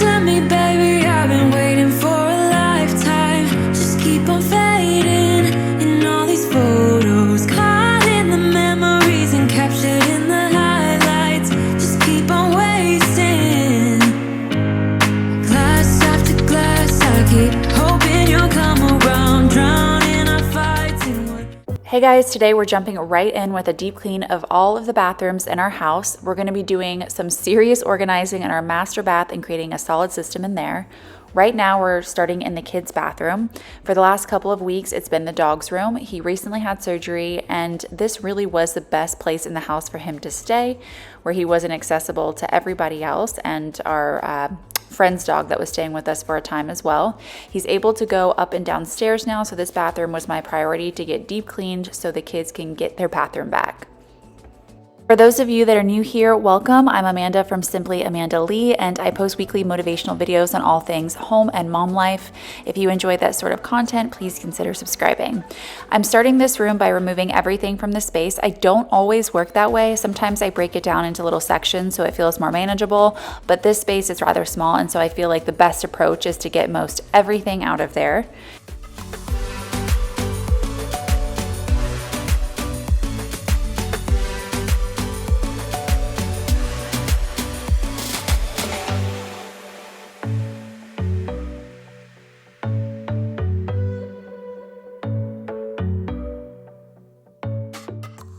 to me, baby, I've been waiting for a lifetime. Just keep on fading in all these photos, caught in the memories and captured in the highlights. Just keep on wasting glass after glass. I keep hoping you'll come around, drowning our fights in what. Hey guys, today we're jumping right in with a deep clean of all of the bathrooms in our house. We're going to be doing some serious organizing in our master bath and creating a solid system in there. Right now we're starting in the kids' bathroom. For the last couple of weeks, it's been the dog's room. He recently had surgery, and this really was the best place in the house for him to stay, where he wasn't accessible to everybody else and our friend's dog that was staying with us for a time as well. He's able to go up and down stairs now, so this bathroom was my priority to get deep cleaned so the kids can get their bathroom back. For those of you that are new here, welcome. I'm Amanda from Simply Amanda Lee, and I post weekly motivational videos on all things home and mom life. If you enjoy that sort of content, please consider subscribing. I'm starting this room by removing everything from the space. I don't always work that way. Sometimes I break it down into little sections so it feels more manageable, but this space is rather small, and so I feel like the best approach is to get most everything out of there.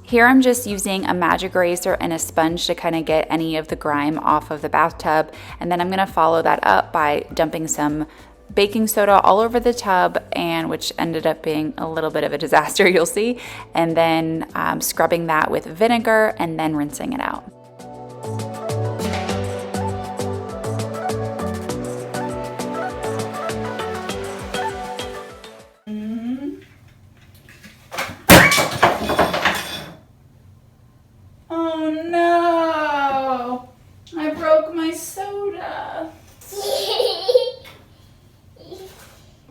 Here I'm just using a magic eraser and a sponge to kind of get any of the grime off of the bathtub, and then I'm going to follow that up by dumping some baking soda all over the tub, and which ended up being a little bit of a disaster, you'll see, and then scrubbing that with vinegar and then rinsing it out. Oh no! I broke my soda.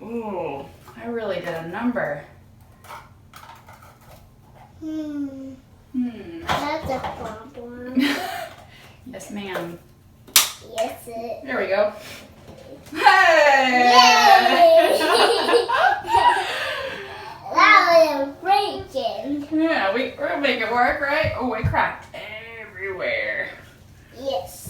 Ooh, I really did a number. That's a problem. Yes, ma'am. Yes, it. There we go. Hey! That was breaking. Yeah, we'll make it work, right? Oh, it cracked everywhere. Yes.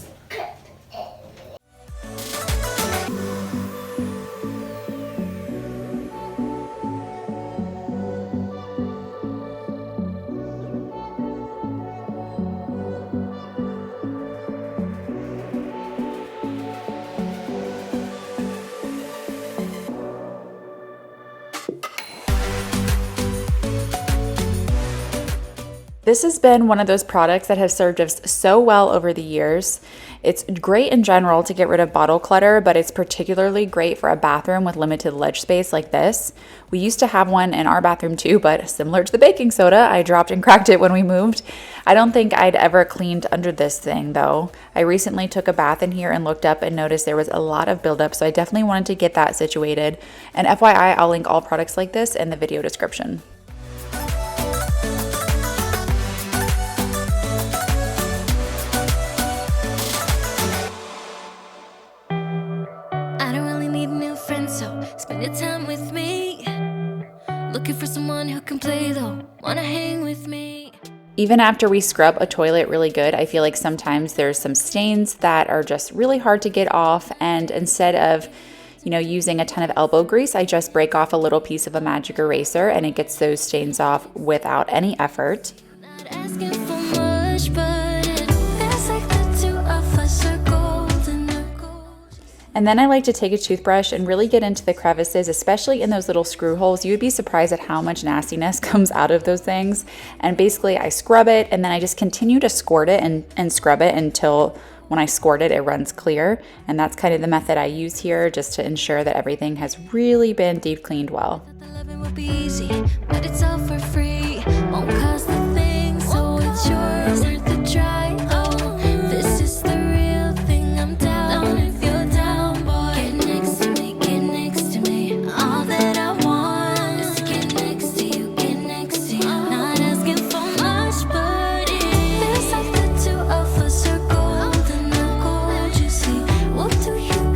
This has been one of those products that has served us so well over the years. It's great in general to get rid of bottle clutter, but it's particularly great for a bathroom with limited ledge space like this. We used to have one in our bathroom too, but similar to the baking soda, I dropped and cracked it when we moved. I don't think I'd ever cleaned under this thing though. I recently took a bath in here and looked up and noticed there was a lot of buildup, so I definitely wanted to get that situated. And FYI, I'll link all products like this in the video description. Spend your time with me. Looking for someone who can play though. Wanna hang with me. Even after we scrub a toilet really good, I feel like sometimes there's some stains that are just really hard to get off, and instead of using a ton of elbow grease, I just break off a little piece of a magic eraser and it gets those stains off without any effort. Not asking for much, but it feels like the two of us are golden. And then I like to take a toothbrush and really get into the crevices, especially in those little screw holes. You would be surprised at how much nastiness comes out of those things. And basically I scrub it, and then I just continue to squirt it and scrub it until when I squirt it, it runs clear. And that's kind of the method I use here, just to ensure that everything has really been deep cleaned well. The loving will be easy, but it's all for free. Won't cost a thing, so it's yours. Hurt the dry. Oh, this is the real thing. I'm down if you're down, boy. Get next to me, get next to me. All that I want is to get next to you, get next to you. Not asking for much, but it feels like the two of us are golden. How cold you see? What do you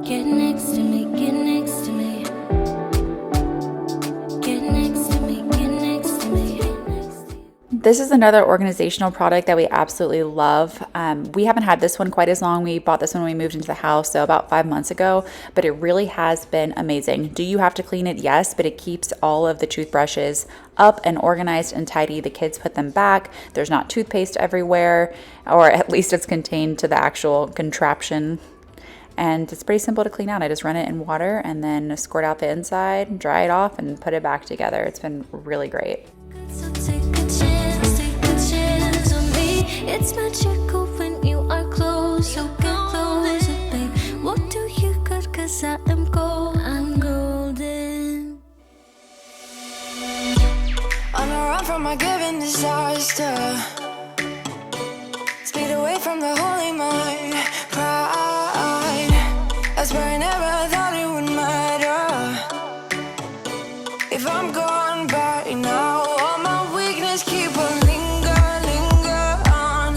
Get next to me, get next to me. Get next to me, get next to me. This is another organizational product that we absolutely love. We haven't had this one quite as long. We bought this one when we moved into the house, so about 5 months ago, but it really has been amazing. Do you have to clean it? Yes, but it keeps all of the toothbrushes up and organized and tidy. The kids put them back. There's not toothpaste everywhere, or at least it's contained to the actual contraption. And it's pretty simple to clean out. I just run it in water and then squirt out the inside, dry it off, and put it back together. It's been really great. So take a chance on me. It's magical when you are close. So get closer, babe. What do you got? 'Cause I am gold. I'm golden. On a run from my given disaster. Speed away from the holy mind. Pride. I swear I never thought it would matter. If I'm gone by now, all my weakness keep on linger on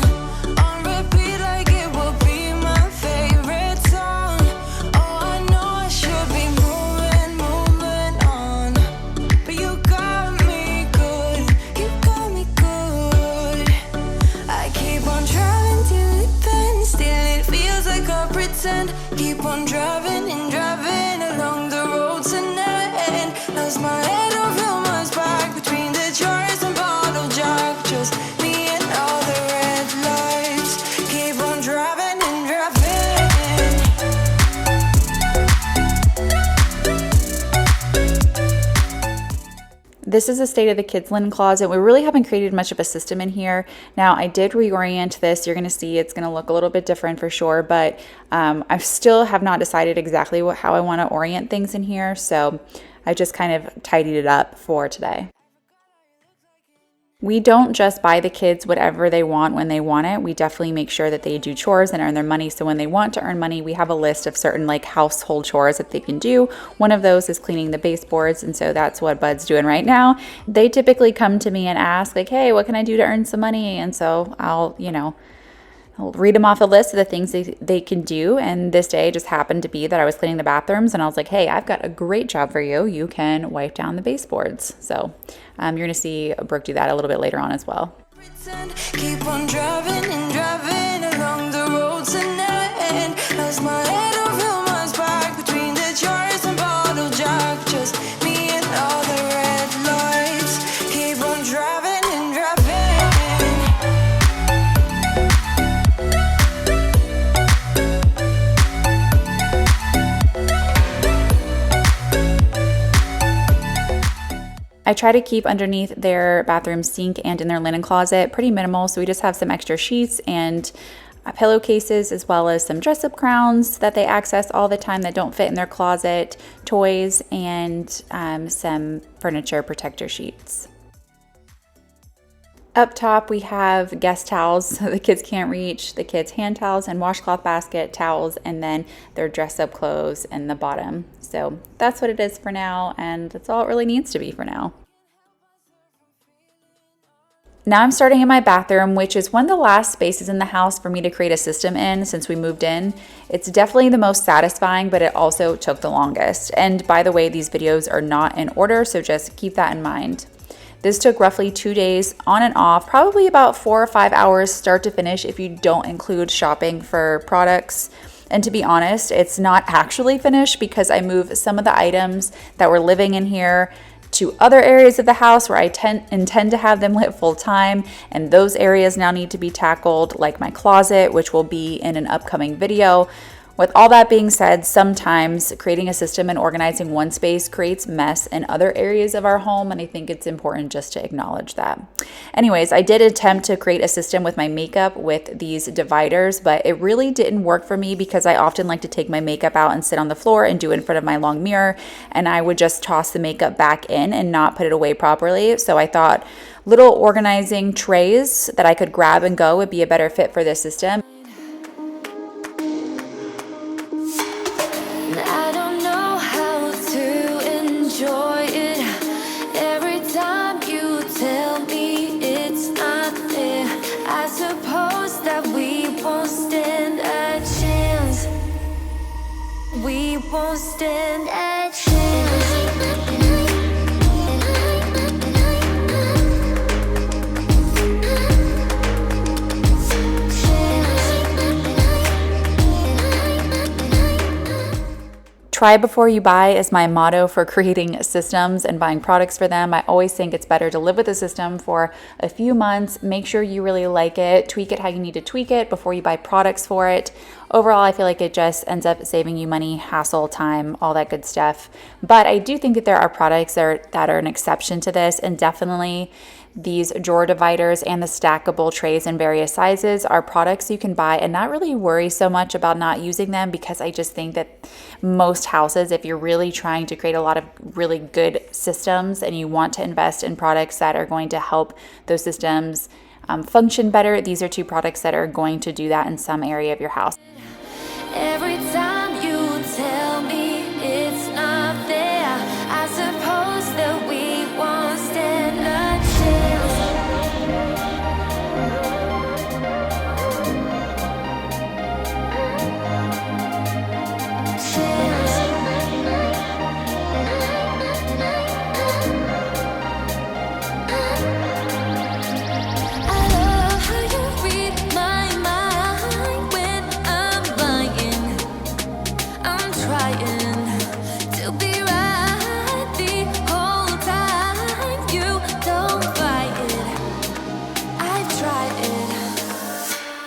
repeat like it will be my favorite song. Oh, I know I should be moving on, but you got me good, you got me good. I keep on driving till it bends, still it feels like I pretend. Keep on driving and driving along the road to end. Lost my head over my back between the chores and bottle jack. Just me and all the red lights. Keep on driving and driving. This is the state of the kids' linen closet. We really haven't created much of a system in here. Now, I did reorient this. You're going to see it's going to look a little bit different for sure, but I still have not decided exactly how I want to orient things in here. So I just kind of tidied it up for today. We don't just buy the kids whatever they want when they want it. We definitely make sure that they do chores and earn their money. So when they want to earn money, we have a list of certain like household chores that they can do. One of those is cleaning the baseboards. And so that's what Bud's doing right now. They typically come to me and ask like, hey, what can I do to earn some money? And so I'll read them off a list of the things they can do. And this day just happened to be that I was cleaning the bathrooms and I was like, hey, I've got a great job for you. You can wipe down the baseboards. So you're going to see Brooke do that a little bit later on as well. Pretend, keep on driving and driving along the road to end. Lost my head over my back between the chores and bottle jack. Just me and all the red lights. Keep on driving and driving. I try to keep underneath their bathroom sink and in their linen closet pretty minimal. So we just have some extra sheets and pillowcases, as well as some dress-up crowns that they access all the time that don't fit in their closet, toys, and some furniture protector sheets. Up top, we have guest towels the kids can't reach, the kids' hand towels and washcloth basket towels, and then their dress-up clothes in the bottom. So that's what it is for now, and that's all it really needs to be for now. Now I'm starting in my bathroom, which is one of the last spaces in the house for me to create a system in since we moved in. It's definitely the most satisfying, but it also took the longest. And by the way, these videos are not in order, so just keep that in mind. This took roughly 2 days on and off, probably about 4 or 5 hours start to finish if you don't include shopping for products. And to be honest, it's not actually finished because I moved some of the items that were living in here to other areas of the house where I intend to have them live full time, and those areas now need to be tackled, like my closet, which will be in an upcoming video. With all that being said, sometimes creating a system and organizing one space creates mess in other areas of our home, and I think it's important just to acknowledge that. Anyways, I did attempt to create a system with my makeup with these dividers, but it really didn't work for me because I often like to take my makeup out and sit on the floor and do it in front of my long mirror, and I would just toss the makeup back in and not put it away properly. So I thought little organizing trays that I could grab and go would be a better fit for this system. I don't know how to enjoy it. Every time you tell me it's not there, I suppose that we won't stand a chance. we won't stand a chance. Try before you buy is my motto for creating systems and buying products for them. I always think it's better to live with a system for a few months, make sure you really like it, tweak it how you need to tweak it before you buy products for it. Overall, I feel like it just ends up saving you money, hassle, time, all that good stuff. But I do think that there are products that are an exception to this, and definitely these drawer dividers and the stackable trays in various sizes are products you can buy and not really worry so much about not using them, because I just think that most houses, if you're really trying to create a lot of really good systems and you want to invest in products that are going to help those systems function better, these are two products that are going to do that in some area of your house. Every time you tell me it's not there, I suppose that we won't stand a chance. I love how you read my mind when I'm lying. I'm trying to be right the whole time. You don't fight it. I try it. I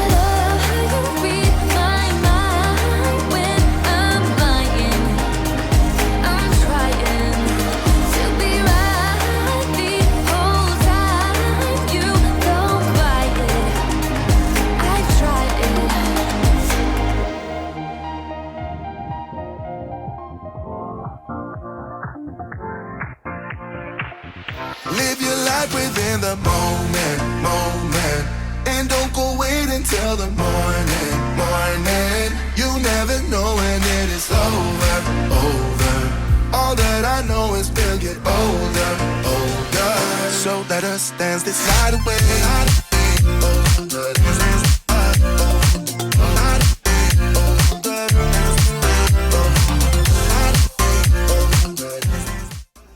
love how you read my mind when I'm lying. I'm trying to be right the whole time. You don't fight it. I try Live your life within the moment, and don't go wait until the morning. You never know when it is over. All that I know is we'll get older. So let us dance this night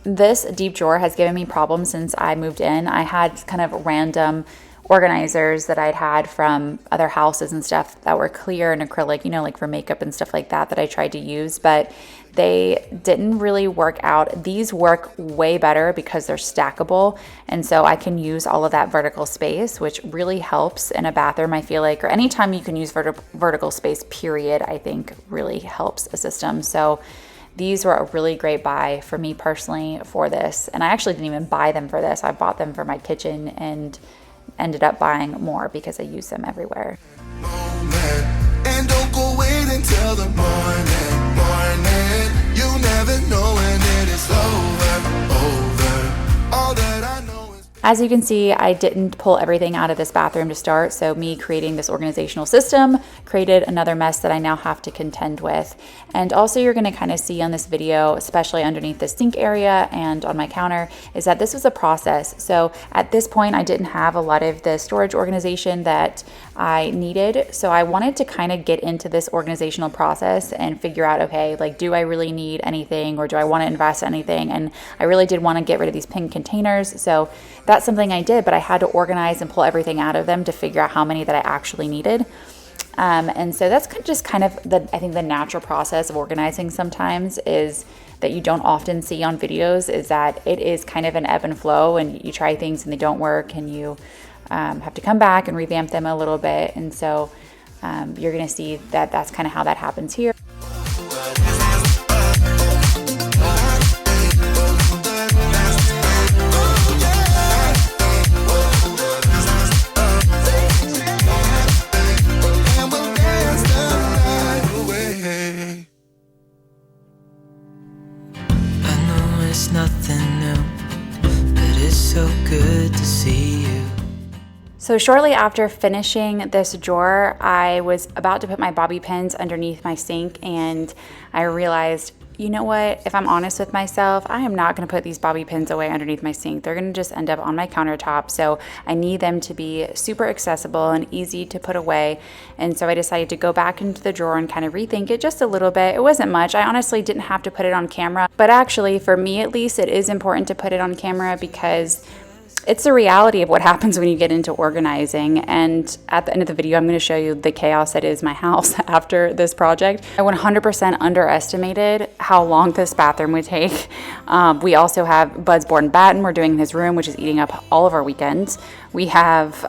This deep drawer has given me problems since I moved in. I had kind of random organizers that I'd had from other houses and stuff that were clear and acrylic, like for makeup and stuff like that I tried to use, but they didn't really work out. These work way better because they're stackable, and so I can use all of that vertical space, which really helps in a bathroom, I feel like, or anytime you can use vertical space, period, I think really helps a system. So these were a really great buy for me personally for this. And I actually didn't even buy them for this. I bought them for my kitchen and ended up buying more because I use them everywhere. And don't go wait until the morning. You never know when it is over. All that I know is... As you can see, I didn't pull everything out of this bathroom to start, so me creating this organizational system created another mess that I now have to contend with. And also you're going to kind of see on this video, especially underneath the sink area and on my counter, is that this was a process. So at this point, I didn't have a lot of the storage organization that I needed. So I wanted to kind of get into this organizational process and figure out, okay, like, do I really need anything, or do I want to invest in anything? And I really did want to get rid of these pink containers. So that's something I did, but I had to organize and pull everything out of them to figure out how many that I actually needed. And so that's just kind of I think the natural process of organizing sometimes is that you don't often see on videos, is that it is kind of an ebb and flow, and you try things and they don't work, and you have to come back and revamp them a little bit. And so you're going to see that that's kind of how that happens here. So shortly after finishing this drawer, I was about to put my bobby pins underneath my sink, and I realized, you know what, if I'm honest with myself, I am not going to put these bobby pins away underneath my sink. They're going to just end up on my countertop, so I need them to be super accessible and easy to put away. And so I decided to go back into the drawer and kind of rethink it just a little bit. It wasn't much. I honestly didn't have to put it on camera, but actually for me at least, it is important to put it on camera because it's the reality of what happens when you get into organizing. And at the end of the video, I'm going to show you the chaos that is my house after this project. I 100% underestimated how long this bathroom would take. We also have Bud's board and batten we're doing in his room, which is eating up all of our weekends. We have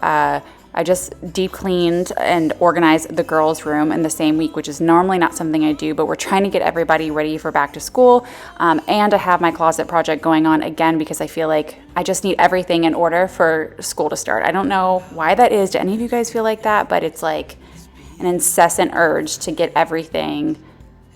I just deep cleaned and organized the girls' room in the same week, which is normally not something I do, but we're trying to get everybody ready for back to school. And I have my closet project going on again because I feel like I just need everything in order for school to start. I don't know why that is. Do any of you guys feel like that? But it's like an incessant urge to get everything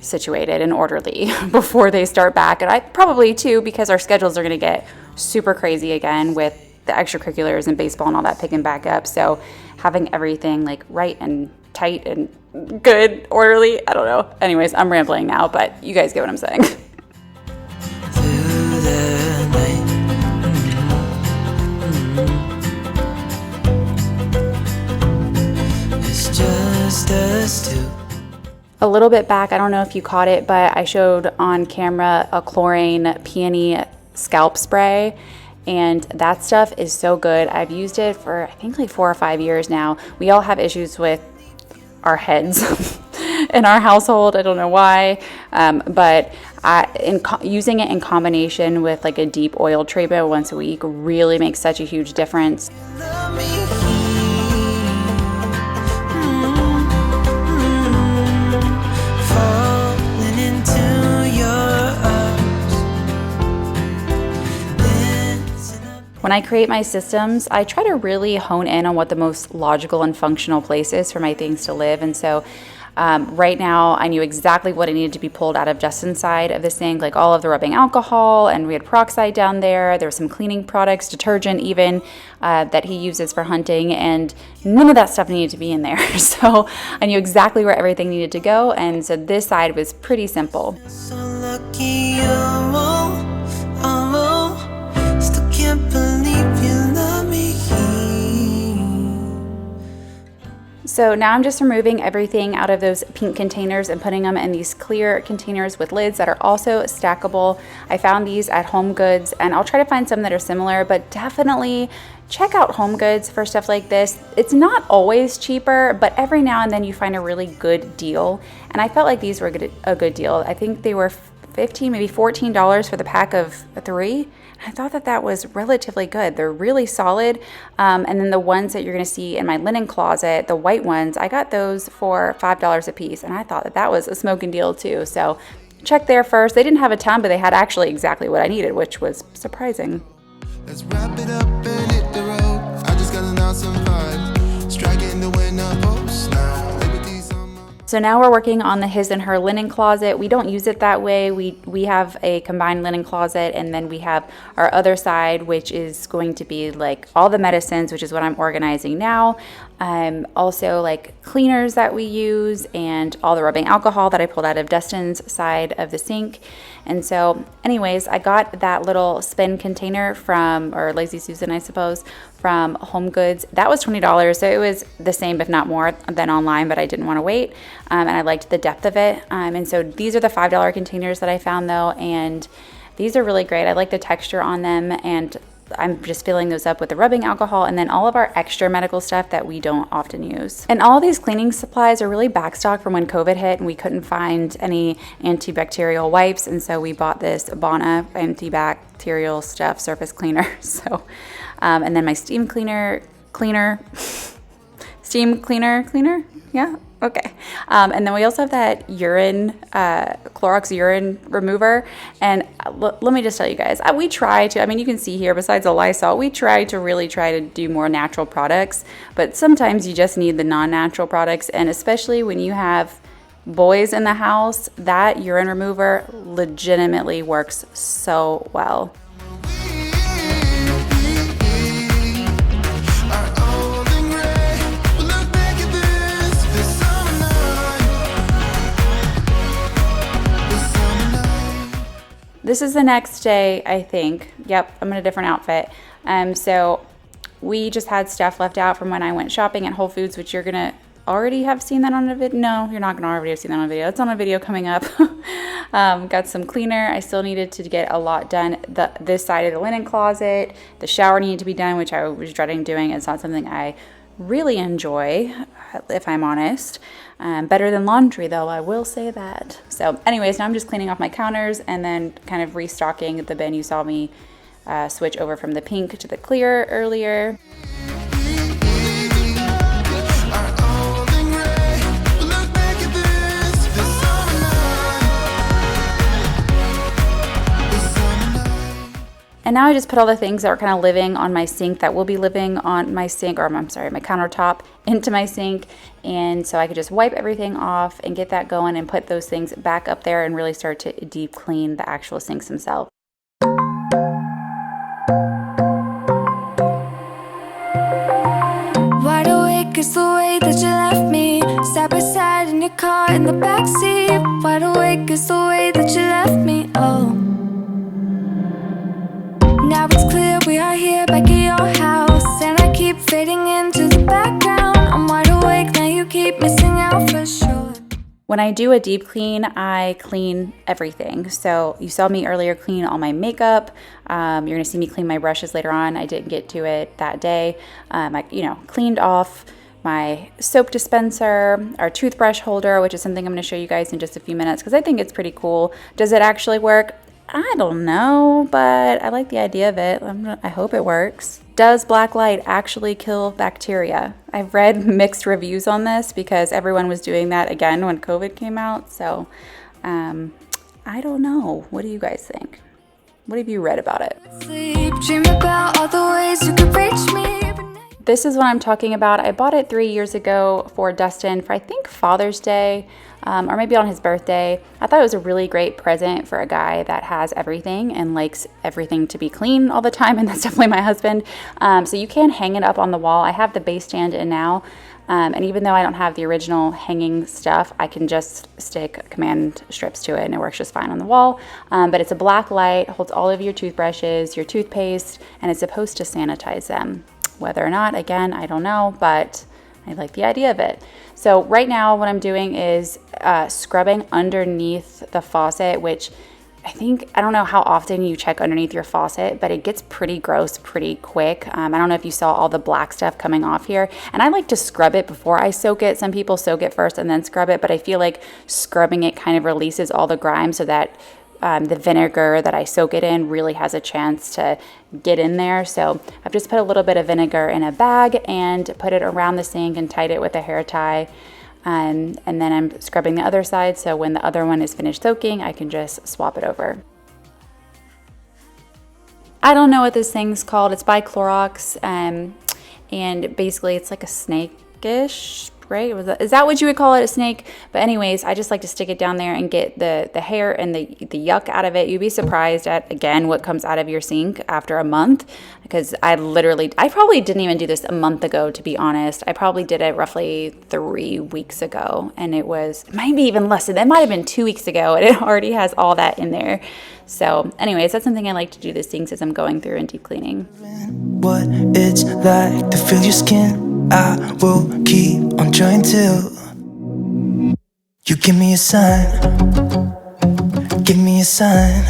situated and orderly before they start back. And I probably too, because our schedules are going to get super crazy again with the extracurriculars and baseball and all that picking back up. So having everything like right and tight and good, orderly, I don't know. Anyways, I'm rambling now, but you guys get what I'm saying. Through the night. It's just us two. A little bit back, I don't know if you caught it, but I showed on camera a chlorine peony scalp spray. And that stuff is so good. I've used it for I think like 4 or 5 years now. We all have issues with our heads in our household. I don't know why, but using it in combination with like a deep oil treatment once a week really makes such a huge difference. Love me. Falling into your arms. When I create my systems, I try to really hone in on what the most logical and functional place is for my things to live. And so right now I knew exactly what I needed to be pulled out of Justin's side of the sink, like all of the rubbing alcohol, and we had peroxide down there. There were some cleaning products, detergent even, that he uses for hunting, and none of that stuff needed to be in there. So I knew exactly where everything needed to go. And so this side was pretty simple. So lucky I'm all, still can't believe you love me. So now I'm just removing everything out of those pink containers and putting them in these clear containers with lids that are also stackable. I found these at Home Goods, and I'll try to find some that are similar, but definitely check out Home Goods for stuff like this. It's not always cheaper, but every now and then you find a really good deal. And I felt like these were a good deal. I think they were $15, maybe $14 for the pack of 3. I thought that was relatively good. They're really solid. And then the ones that you're going to see in my linen closet, the white ones, I got those for $5 a piece. And I thought that was a smoking deal too. So check there first. They didn't have a ton, but they had actually exactly what I needed, which was surprising. Let's wrap it up and hit the road. I just got an awesome vibe. Striking the winner post now. Liberty's on my So now we're working on the his and her linen closet. We don't use it that way. We have a combined linen closet, and then we have our other side, which is going to be like all the medicines, which is what I'm organizing now. Also like cleaners that we use, and all the rubbing alcohol that I pulled out of Dustin's side of the sink. And so anyways, I got that little spin container from, or Lazy Susan, I suppose, from Home Goods. That was $20, so it was the same, if not more, than online, but I didn't want to wait, and I liked the depth of it. And so these are the $5 containers that I found though, and these are really great. I like the texture on them, and I'm just filling those up with the rubbing alcohol and then all of our extra medical stuff that we don't often use. And all these cleaning supplies are really backstock from when COVID hit and we couldn't find any antibacterial wipes, and so we bought this Bonna antibacterial stuff surface cleaner. So and then my steam cleaner, yeah, okay. And then we also have that urine, Clorox urine remover. And let me just tell you guys, we try to, I mean, you can see here, besides the Lysol, we try to do more natural products, but sometimes you just need the non-natural products. And especially when you have boys in the house, that urine remover legitimately works so well. are only this is the next day, I think. Yep, I'm in a different outfit. So we just had stuff left out from when I went shopping at Whole Foods, which you're gonna already have seen that on a video. No, you're not gonna already have seen that on a video. It's on a video coming up. Got some cleaner. I still needed to get a lot done. This side of the linen closet, the shower needed to be done, which I was dreading doing. It's not something I really enjoy, if I'm honest. Better than laundry though, I will say that. So anyways, now I'm just cleaning off my counters and then kind of restocking the bin. You saw me switch over from the pink to the clear earlier. And now I just put all the things that are kind of living on my sink that will be living on my sink, or I'm sorry, my countertop into my sink. And so I could just wipe everything off and get that going and put those things back up there and really start to deep clean the actual sinks themselves. Wide awake is the way that you left me, side by side in your car in the backseat. Wide awake is the way that you left me, oh. Now it's clear we are here back at your house, and I keep fading into the background. I'm wide awake, now you keep missing out for sure. When I do a deep clean, I clean everything. So you saw me earlier clean all my makeup. You're gonna see me clean my brushes later on. I didn't get to it that day. I cleaned off my soap dispenser, our toothbrush holder, which is something I'm gonna show you guys in just a few minutes because I think it's pretty cool. Does it actually work? I don't know, but I like the idea of it. I hope it works. Does black light actually kill bacteria? I've read mixed reviews on this because everyone was doing that again when COVID came out. So I don't know. What do you guys think? What have you read about it? Sleep, dream about all the ways you could reach me. This is what I'm talking about. I bought it 3 years ago for Dustin for I think Father's Day. Or maybe on his birthday. I thought it was a really great present for a guy that has everything and likes everything to be clean all the time, and that's definitely my husband. So you can hang it up on the wall. I have the base stand in now, and even though I don't have the original hanging stuff, I can just stick command strips to it and it works just fine on the wall. But it's a black light, holds all of your toothbrushes, your toothpaste, and it's supposed to sanitize them. Whether or not, again, I don't know, but I like the idea of it. So right now what I'm doing is scrubbing underneath the faucet, which I don't know how often you check underneath your faucet, but it gets pretty gross pretty quick. I don't know if you saw all the black stuff coming off here. And I like to scrub it before I soak it. Some people soak it first and then scrub it, but I feel like scrubbing it kind of releases all the grime so that the vinegar that I soak it in really has a chance to get in there. So I've just put a little bit of vinegar in a bag and put it around the sink and tied it with a hair tie. And then I'm scrubbing the other side, so when the other one is finished soaking, I can just swap it over. I don't know what this thing's called. It's by Clorox, and basically it's like a snake-ish, right? Is that what you would call it, a snake? But anyways, I just like to stick it down there and get the hair and the yuck out of it. You'd be surprised at, again, what comes out of your sink after a month, because I probably didn't even do this a month ago, to be honest. I probably did it roughly 3 weeks ago, and it might be even less. That might have been 2 weeks ago, and it already has all that in there. So anyways, that's something I like to do to sinks as I'm going through and deep cleaning. What it's like to feel your skin, I will keep on trying till you give me a sign. Give me a sign.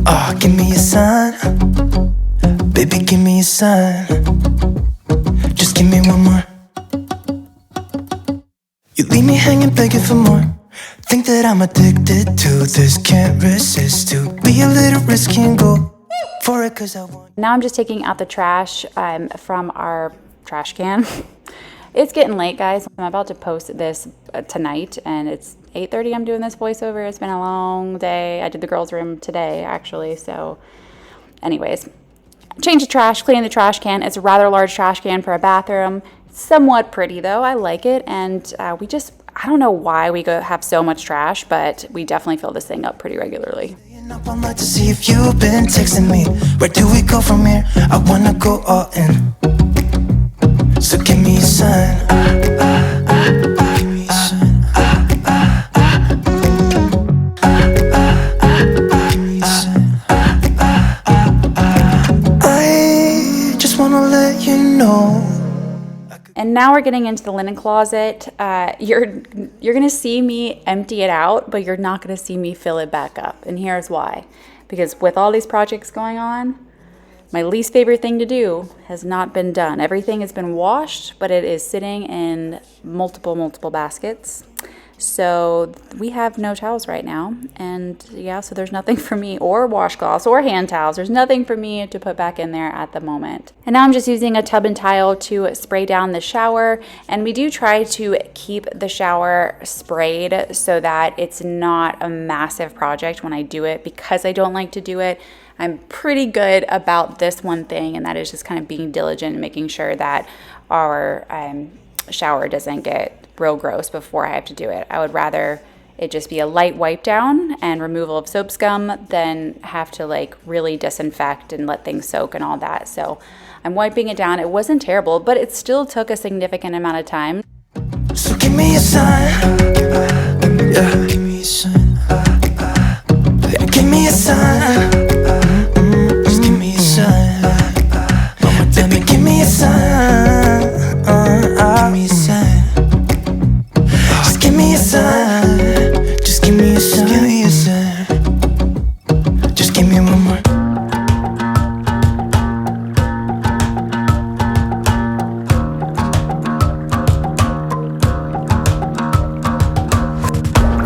Oh, give me a sign. Baby, give me a sign. Just give me one more. You leave me hanging, begging for more. Think that I'm addicted to this, can't resist to be a little risky and go for it, cause I want. Now I'm just taking out the trash from our trash can. It's getting late, guys. I'm about to post this tonight, and it's 8:30. I'm doing this voiceover. It's been a long day. I did the girls' room today, actually. So anyways, change the trash, clean the trash can. It's a rather large trash can for a bathroom. It's somewhat pretty though. I like it. And I don't know why we have so much trash, but we definitely fill this thing up pretty regularly. Up all night to see if you've been texting me. Where do we go from here? I wanna go all in. So give me a sign. Give me a sign. Give me now we're getting into the linen closet. You're gonna see me empty it out, but you're not gonna see me fill it back up. And here's why. Because with all these projects going on, my least favorite thing to do has not been done. Everything has been washed, but it is sitting in multiple baskets. So we have no towels right now. And yeah, so there's nothing for me, or washcloths or hand towels. There's nothing for me to put back in there at the moment. And now I'm just using a tub and tile to spray down the shower. And we do try to keep the shower sprayed so that it's not a massive project when I do it, because I don't like to do it. I'm pretty good about this one thing, and that is just kind of being diligent and making sure that our shower doesn't get real gross before I have to do it. I would rather it just be a light wipe down and removal of soap scum than have to like really disinfect and let things soak and all that. So I'm wiping it down. It wasn't terrible, but it still took a significant amount of time. So give me a sign. Yeah, give me a sign. Yeah, give me a sign. Just give me a sign. Baby, give me a sign. Give me a sign. Just give me a sign. Just give me a sign. Give me a sign. Just give me one more.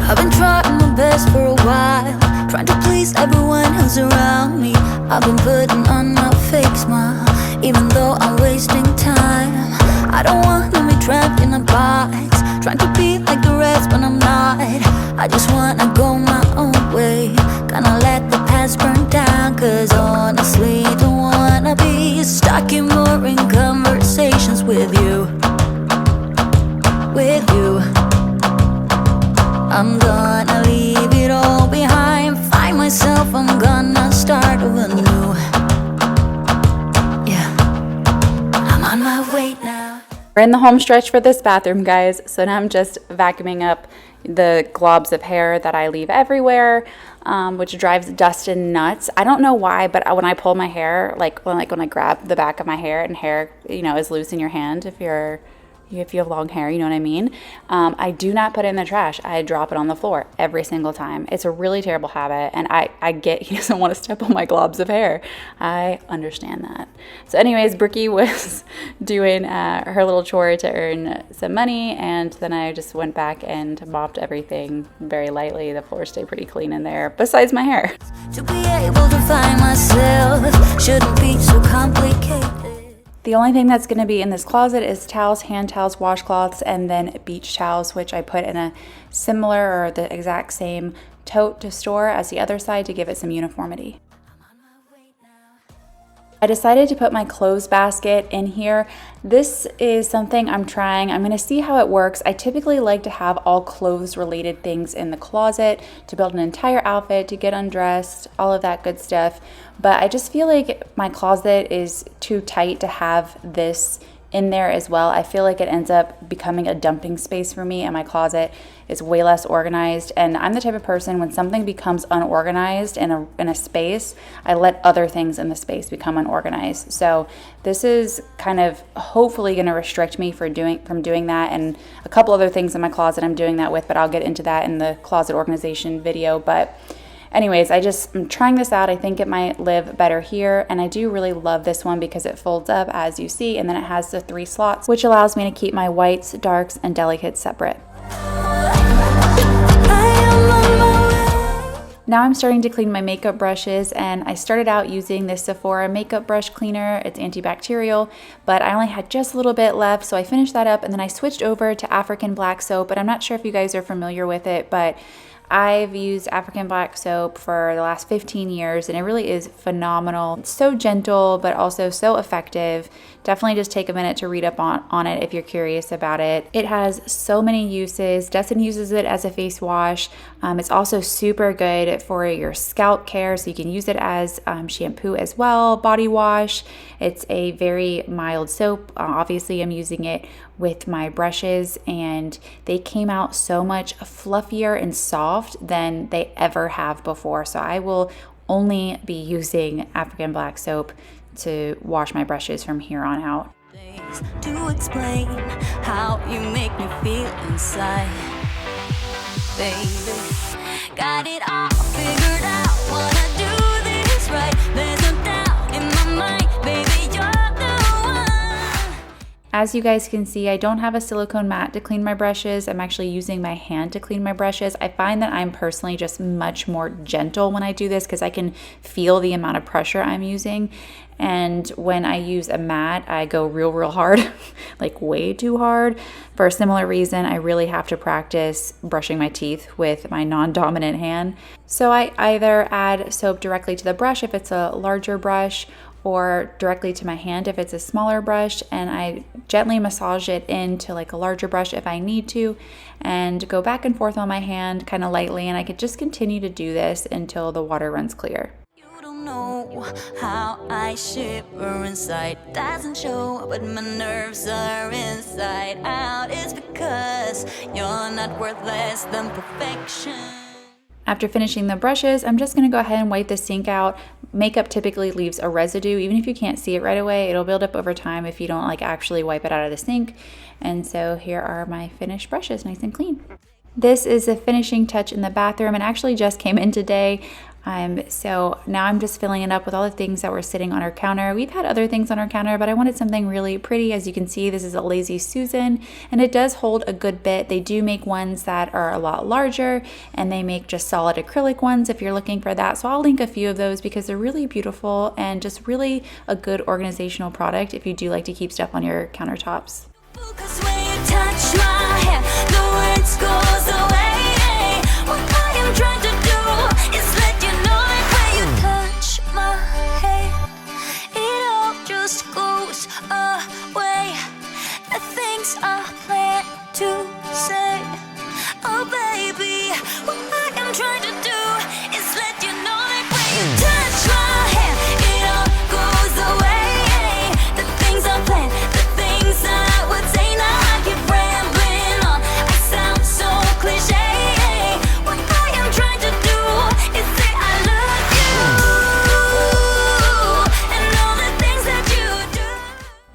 I've been trying my best for a while, trying to please everyone who's around me. I've been putting on a fake smile, even though I'm wasting time. I don't want to be trapped in a box, trying to be like the rest when I'm not. I just wanna go my own way, gonna let the past burn down. Cause honestly, don't wanna be stuck in boring conversations with you. With you, I'm gonna leave it all behind, find myself, I'm gonna start over new. Yeah, I'm on my way now. We're in the home stretch for this bathroom, guys. So now I'm just vacuuming up the globs of hair that I leave everywhere, which drives Dustin nuts. I don't know why, but when I pull my hair, like when I grab the back of my hair, and hair, you know, is loose in your hand if you have long hair, you know what I mean? I do not put it in the trash. I drop it on the floor every single time. It's a really terrible habit, and I get he doesn't want to step on my globs of hair. I understand that. So anyways, Brookie was doing her little chore to earn some money, and then I just went back and mopped everything very lightly. The floor stayed pretty clean in there, besides my hair. To be able to find myself shouldn't be so complicated. The only thing that's going to be in this closet is towels, hand towels, washcloths, and then beach towels, which I put in a similar or the exact same tote to store as the other side to give it some uniformity. I decided to put my clothes basket in here. This is something I'm trying. I'm going to see how it works. I typically like to have all clothes related things in the closet to build an entire outfit, to get undressed, all of that good stuff. But I just feel like my closet is too tight to have this in there as well. I feel like it ends up becoming a dumping space for me, and my closet is way less organized. And I'm the type of person, when something becomes unorganized in a space, I let other things in the space become unorganized. So this is kind of hopefully going to restrict me from doing that, and a couple other things in my closet I'm doing that with, but I'll get into that in the closet organization video. But anyways, I'm trying this out. I think it might live better here, and I do really love this one because it folds up, as you see, and then it has the 3 slots, which allows me to keep my whites, darks, and delicates separate. Now I'm starting to clean my makeup brushes, and I started out using this Sephora makeup brush cleaner. It's antibacterial, but I only had just a little bit left, so I finished that up, and then I switched over to African black soap. But I'm not sure if you guys are familiar with it, but I've used African black soap for the last 15 years, and it really is phenomenal. It's so gentle, but also so effective. Definitely just take a minute to read up on it if you're curious about it. It has so many uses. Dustin uses it as a face wash. It's also super good for your scalp care, so you can use it as shampoo as well, body wash. It's a very mild soap. Obviously, I'm using it with my brushes, and they came out so much fluffier and soft than they ever have before. So I will only be using African black soap to wash my brushes from here on out. ways to explain how you make me feel inside. Baby, got it all figured out. Wanna do this right. There's no doubt in my mind, baby, you're the one. As you guys can see, I don't have a silicone mat to clean my brushes. I'm actually using my hand to clean my brushes. I find that I'm personally just much more gentle when I do this because I can feel the amount of pressure I'm using. And when I use a mat, I go real hard, like way too hard. For a similar reason, I really have to practice brushing my teeth with my non-dominant hand. So I either add soap directly to the brush if it's a larger brush, or directly to my hand if it's a smaller brush, and I gently massage it into like a larger brush if I need to, and go back and forth on my hand kind of lightly, and I could just continue to do this until the water runs clear. You don't know how I shiver inside. Doesn't show, but my nerves are inside out. It's because you're not worth less than perfection. After finishing the brushes, I'm just going to go ahead and wipe the sink out. Makeup typically leaves a residue. Even if you can't see it right away, it'll build up over time if you don't like actually wipe it out of the sink. And so here are my finished brushes, nice and clean. This is a finishing touch in the bathroom and actually just came in today. So now I'm just filling it up with all the things that were sitting on our counter. We've had other things on our counter, but I wanted something really pretty. As you can see, this is a Lazy Susan, and it does hold a good bit. They do make ones that are a lot larger, and they make just solid acrylic ones if you're looking for that. So I'll link a few of those because they're really beautiful and just really a good organizational product if you do like to keep stuff on your countertops. Cause when you touch my hair, the words goes away. What I am trying to do is let you know that when you touch my hair, it all just goes away. The things I plan to say, oh baby, what I am trying to do is let you know that when you touch my hair, it all goes away. The things I plan, the things I would say, now I keep rambling on. I sound so cliche. What I am trying to do is say I love you and all the things that you do.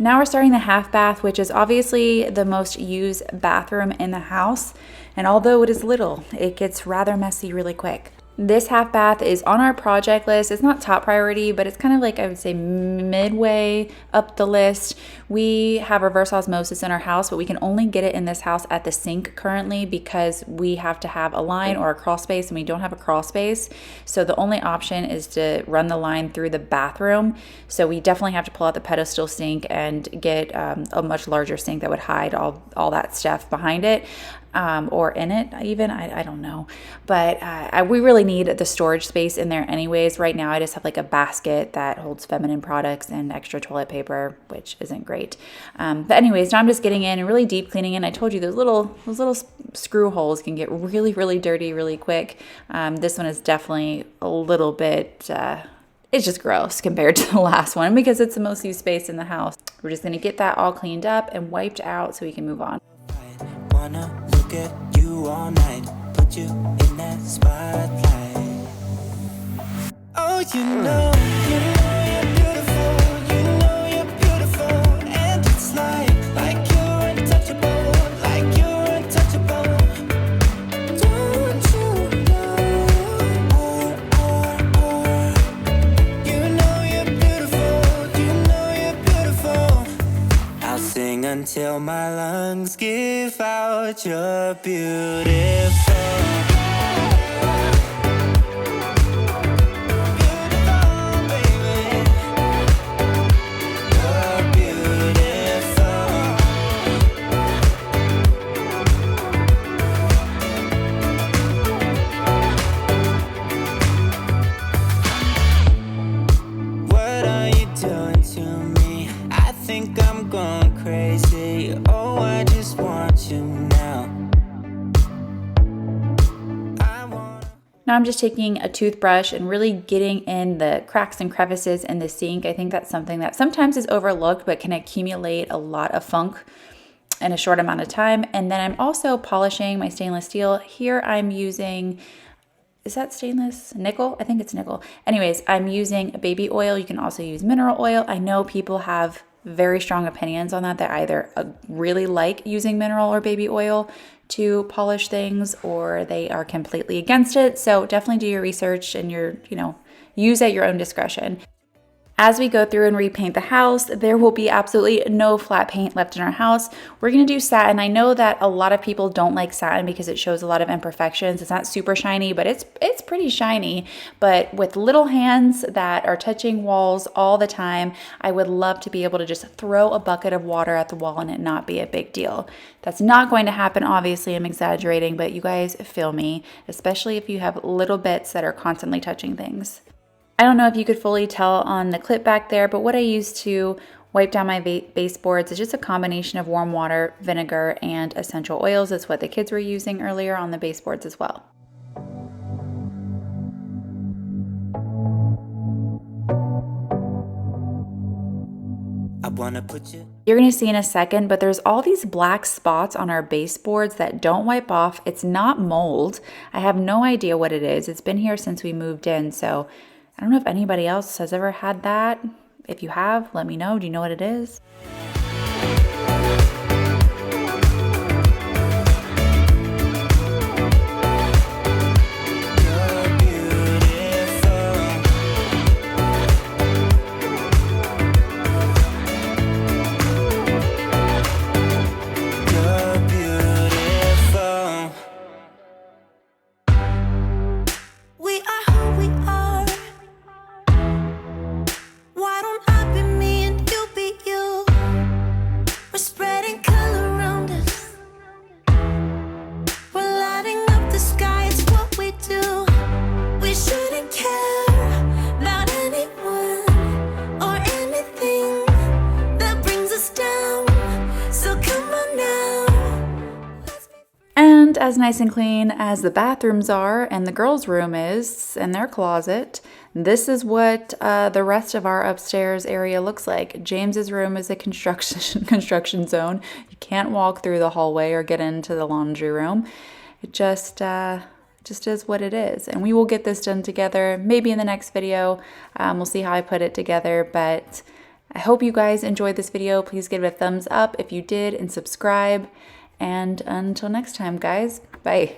Now we're starting the half bath, which is obviously the most used bathroom in the house. And although it is little, it gets rather messy really quick. This half bath is on our project list. It's not top priority, but it's kind of like, I would say, midway up the list. We have reverse osmosis in our house, but we can only get it in this house at the sink currently because we have to have a line or a crawl space, and we don't have a crawl space. So the only option is to run the line through the bathroom. So we definitely have to pull out the pedestal sink and get a much larger sink that would hide all that stuff behind it. Or in it even, I don't know. But we really need the storage space in there anyways. Right now I just have like a basket that holds feminine products and extra toilet paper, which isn't great. But anyways, now I'm just getting in and really deep cleaning in. I told you those little screw holes can get really dirty really quick. This one is definitely a little bit, it's just gross compared to the last one because it's the most used space in the house. We're just gonna get that all cleaned up and wiped out so we can move on. Wanna look at you all night, put you in that spotlight. Oh, you know you're beautiful, you know you're beautiful, and it's like you're untouchable, like you're untouchable. Don't you know, you know you're beautiful, you know you're beautiful. I'll sing until my lungs give out, you're beautiful. Now I'm just taking a toothbrush and really getting in the cracks and crevices in the sink. I think that's something that sometimes is overlooked but can accumulate a lot of funk in a short amount of time. And then I'm also polishing my stainless steel. Here I'm using, is that stainless? Nickel? I think it's nickel. Anyways, I'm using baby oil. You can also use mineral oil. I know people have very strong opinions on that. They either really like using mineral or baby oil to polish things, or they are completely against it. So definitely do your research and use at your own discretion. As we go through and repaint the house, there will be absolutely no flat paint left in our house. We're gonna do satin. I know that a lot of people don't like satin because it shows a lot of imperfections. It's not super shiny, but it's pretty shiny. But with little hands that are touching walls all the time, I would love to be able to just throw a bucket of water at the wall and it not be a big deal. That's not going to happen, obviously. I'm exaggerating, but you guys feel me, especially if you have little bits that are constantly touching things. I don't know if you could fully tell on the clip back there, but what I use to wipe down my baseboards is just a combination of warm water, vinegar, and essential oils. That's what the kids were using earlier on the baseboards as well. You're going to see in a second, but there's all these black spots on our baseboards that don't wipe off. It's not mold. I have no idea what it is. It's been here since we moved in, so I don't know if anybody else has ever had that. If you have, let me know. Do you know what it is? As nice and clean as the bathrooms are and the girls' room is and their closet, this is what the rest of our upstairs area looks like. James's room is a construction zone. You can't walk through the hallway or get into the laundry room. It just is what it is. And we will get this done together, maybe in the next video. We'll see how I put it together, but I hope you guys enjoyed this video. Please give it a thumbs up if you did and subscribe. And until next time, guys, bye.